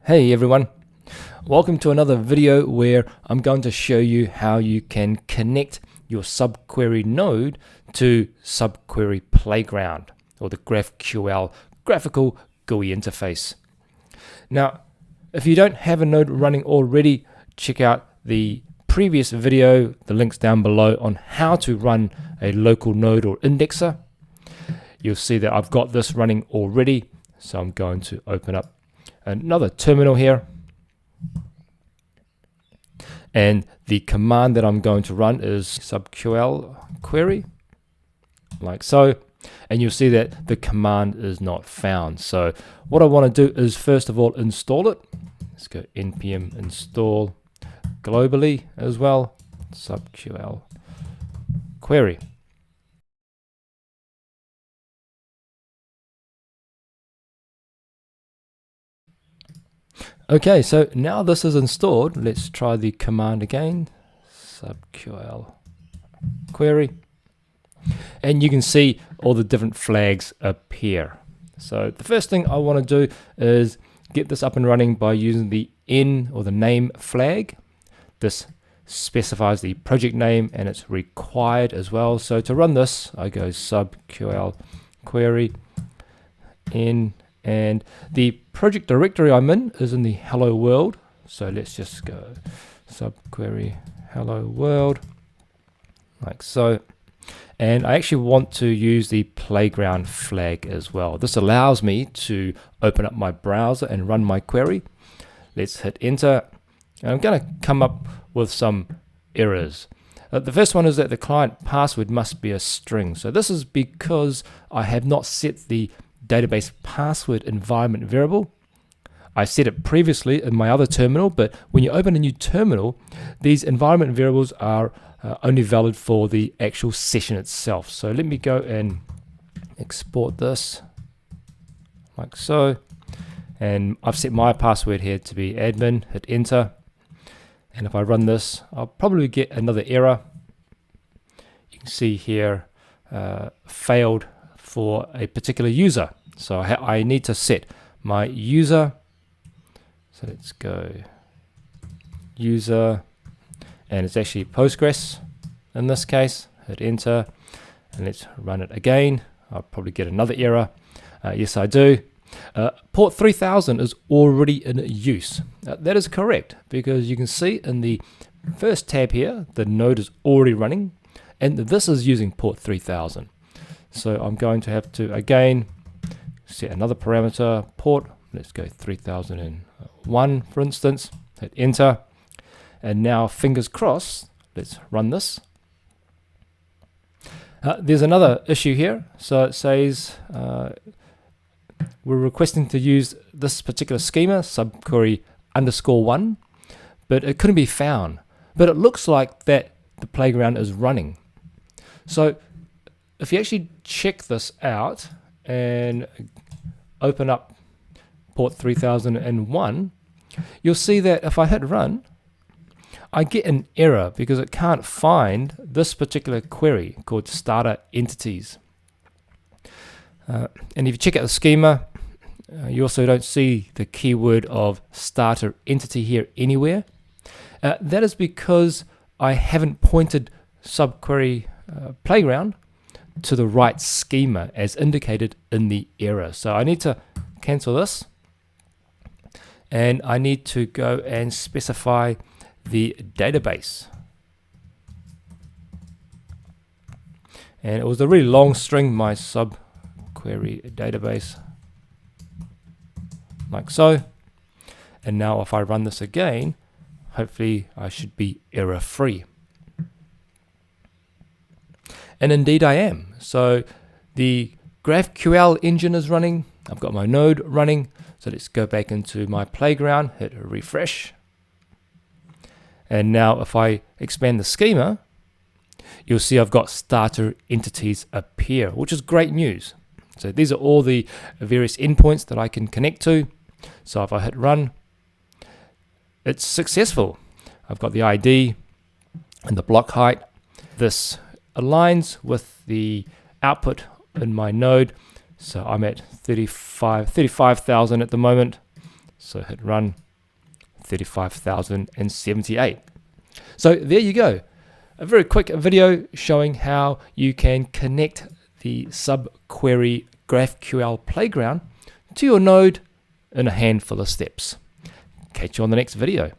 Hey everyone, welcome to another video where I'm going to show you how you can connect your subquery node to subquery playground or the GraphQL graphical GUI interface. Now, if you don't have a node running already, check out the previous video, the links down below, on how to run a local node or indexer. You'll see that I've got this running already, so I'm going to open up another terminal here, and the command that I'm going to run is subql query, like so, and you'll see that the command is not found. So what I want to do is first of all install it. Let's go npm install globally as well, subql query. Okay, so now this is installed, let's try the command again, subql query, and you can see all the different flags appear. So the first thing I want to do is get this up and running by using the n or the name flag. This specifies the project name and it's required as well. So to run this, I go subql query n, and the project directory I'm in is in the hello world. So let's just go subquery hello world, like so. And I actually want to use the playground flag as well. This allows me to open up my browser and run my query. Let's hit enter. And I'm going to come up with some errors. The first one is that the client password must be a string. So this is because I have not set the database password environment variable. I set it previously in my other terminal, but when you open a new terminal, these environment variables are only valid for the actual session itself. So let me go and export this like so, and I've set my password here to be admin. Hit enter, and if I run this, I'll probably get another error. You can see here failed for a particular user. So I need to set my user. So let's go user, and it's actually Postgres in this case. Hit enter, and let's run it again. I'll probably get another error. Yes, I do. Port 3000 is already in use. That is correct, because you can see in the first tab here, the node is already running, and this is using port 3000. So I'm going to have to again set another parameter, port. Let's go 3001 for instance. Hit enter, and now fingers crossed, let's run this. There's another issue here. So it says we're requesting to use this particular schema, subquery _1, but it couldn't be found. But it looks like that the playground is running. So if you actually check this out and open up port 3001, you'll see that if I hit run, I get an error because it can't find this particular query called starter entities. And if you check out the schema, you also don't see the keyword of starter entity here anywhere. That is because I haven't pointed subquery playground to the right schema as indicated in the error. So I need to cancel this, and I need to go and specify the database. And it was a really long string, my subquery database, like so. And now if I run this again, hopefully I should be error free. And indeed I am. So the GraphQL engine is running. I've got my node running. So let's go back into my playground, hit refresh. And now if I expand the schema, you'll see I've got starter entities appear, which is great news. So these are all the various endpoints that I can connect to. So if I hit run, it's successful. I've got the ID and the block height. This aligns with the output in my node. So I'm at 35,000 at the moment. So hit run, 35,078. So there you go. A very quick video showing how you can connect the subquery GraphQL playground to your node in a handful of steps. Catch you on the next video.